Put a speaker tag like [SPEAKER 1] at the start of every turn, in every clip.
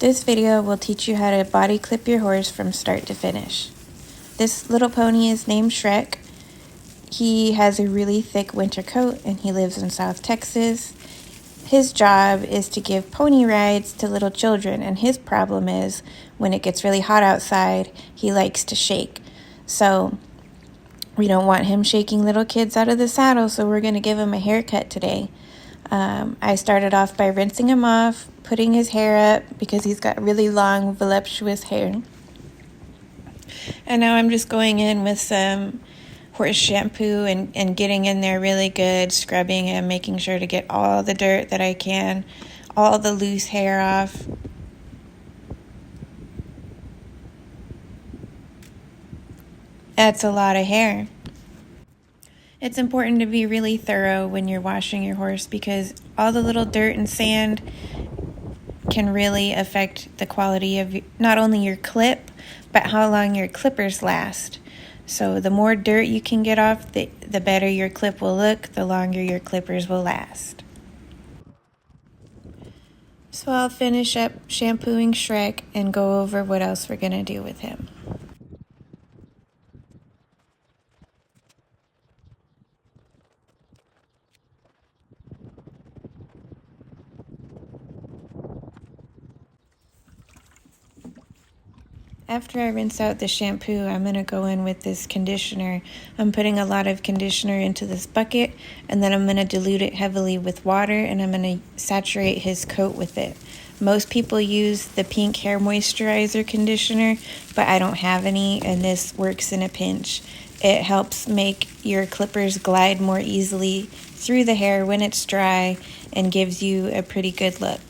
[SPEAKER 1] This video will teach you how to body clip your horse from start to finish. This little pony is named Shrek. He has a really thick winter coat and he lives in South Texas. His job is to give pony rides to little children, and his problem is when it gets really hot outside, he likes to shake. So we don't want him shaking little kids out of the saddle, so we're going to give him a haircut today. I started off by rinsing him off, putting his hair up because he's got really long, voluptuous hair. And now I'm just going in with some horse shampoo and getting in there really good, scrubbing him, making sure to get all the dirt that I can, all the loose hair off. That's a lot of hair. It's important to be really thorough when you're washing your horse because all the little dirt and sand can really affect the quality of not only your clip, but how long your clippers last. So the more dirt you can get off, the better your clip will look, the longer your clippers will last. So I'll finish up shampooing Shrek and go over what else we're going to do with him. After I rinse out the shampoo, I'm going to go in with this conditioner. I'm putting a lot of conditioner into this bucket, and then I'm going to dilute it heavily with water, and I'm going to saturate his coat with it. Most people use the pink hair moisturizer conditioner, but I don't have any, and this works in a pinch. It helps make your clippers glide more easily through the hair when it's dry and gives you a pretty good look.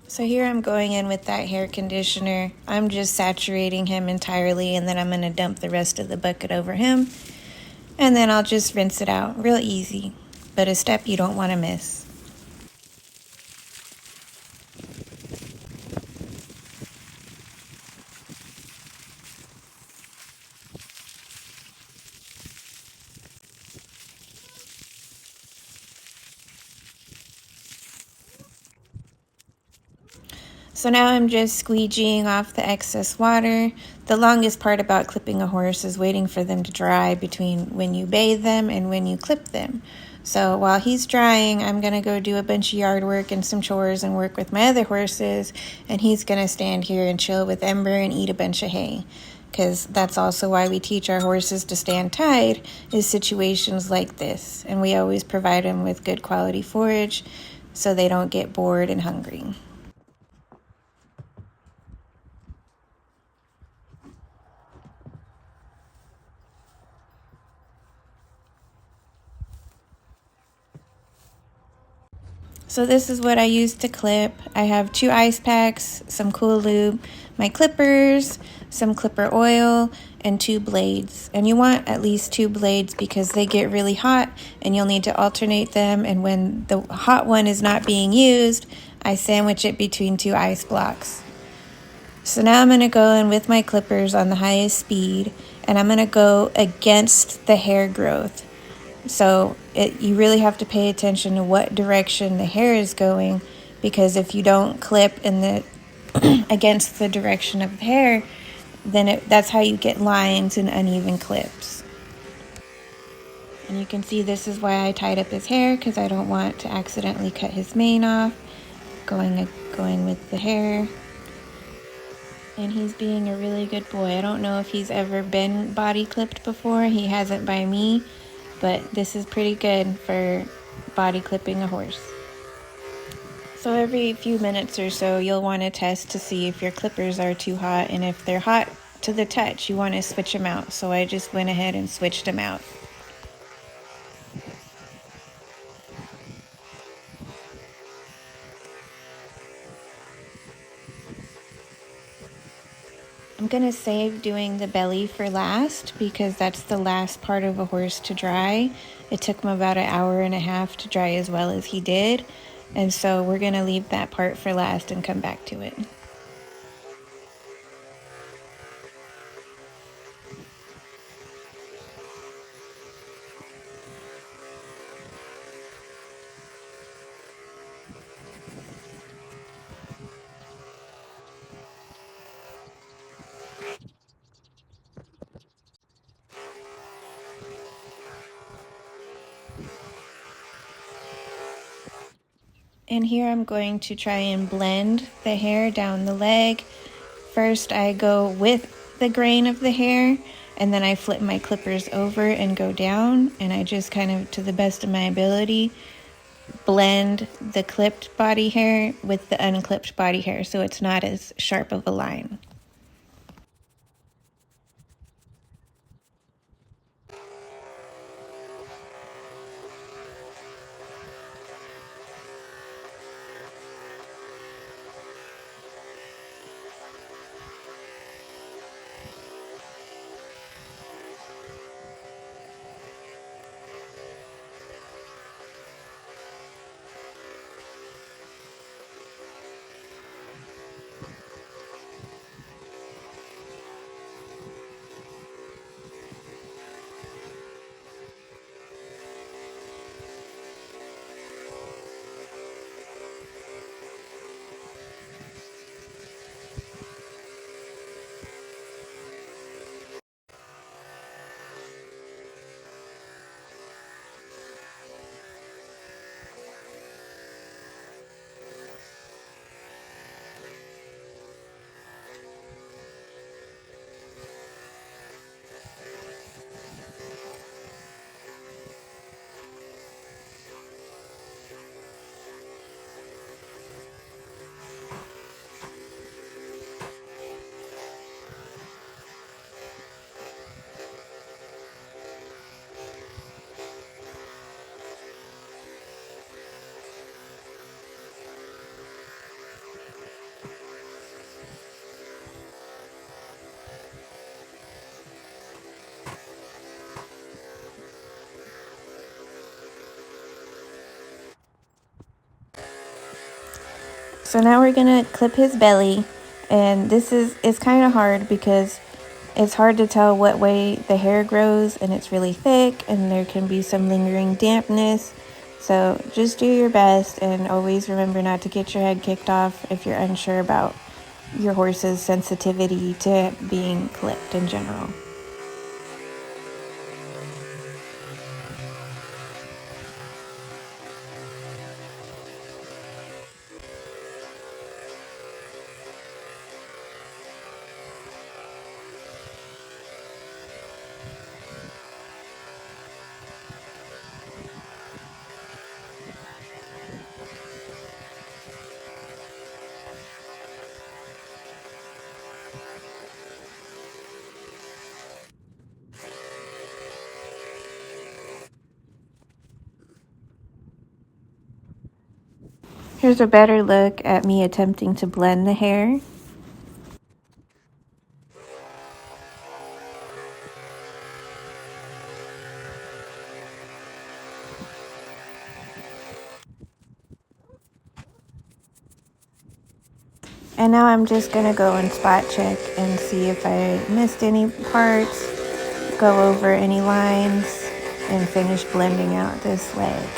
[SPEAKER 1] So here I'm going in with that hair conditioner. I'm just saturating him entirely, and then I'm going to dump the rest of the bucket over him. And then I'll just rinse it out. Real easy, but a step you don't want to miss. So now I'm just squeegeeing off the excess water. The longest part about clipping a horse is waiting for them to dry between when you bathe them and when you clip them. So while he's drying, I'm going to go do a bunch of yard work and some chores and work with my other horses, and he's going to stand here and chill with Ember and eat a bunch of hay. Because that's also why we teach our horses to stand tied, is situations like this. And we always provide them with good quality forage so they don't get bored and hungry. So this is what I use to clip. I have 2 ice packs, some Cool Lube, my clippers, some clipper oil, and 2 blades. And you want at least 2 blades because they get really hot and you'll need to alternate them. And when the hot one is not being used, I sandwich it between 2 ice blocks. So now I'm going to go in with my clippers on the highest speed, and I'm going to go against the hair growth. So you really have to pay attention to what direction the hair is going, because if you don't clip in the against the direction of the hair, then that's how you get lines and uneven clips. And you can see this is why I tied up his hair, because I don't want to accidentally cut his mane off. Going with the hair. And he's being a really good boy. I don't know if he's ever been body clipped before. He hasn't by me. But this is pretty good for body clipping a horse. So every few minutes or so, you'll want to test to see if your clippers are too hot. And if they're hot to the touch, you want to switch them out. So I just went ahead and switched them out. I'm going to save doing the belly for last because that's the last part of a horse to dry. It took him about 1.5 hours to dry as well as he did. And so we're going to leave that part for last and come back to it. And here I'm going to try and blend the hair down the leg. First I go with the grain of the hair, and then I flip my clippers over and go down, and I just kind of, to the best of my ability, blend the clipped body hair with the unclipped body hair so it's not as sharp of a line. So now we're gonna clip his belly, and it's kind of hard because it's hard to tell what way the hair grows, and it's really thick and there can be some lingering dampness. So just do your best, and always remember not to get your head kicked off if you're unsure about your horse's sensitivity to being clipped in general. Here's a better look at me attempting to blend the hair. And now I'm just gonna go and spot check and see if I missed any parts, go over any lines, and finish blending out this leg.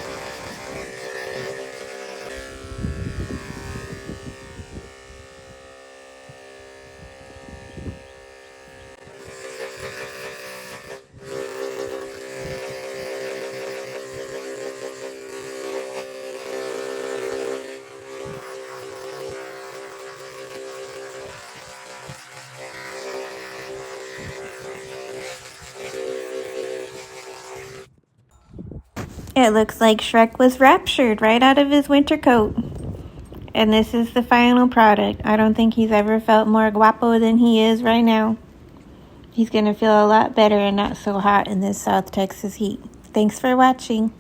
[SPEAKER 1] It looks like Shrek was raptured right out of his winter coat. And this is the final product. I don't think he's ever felt more guapo than he is right now. He's gonna feel a lot better and not so hot in this South Texas heat. Thanks for watching.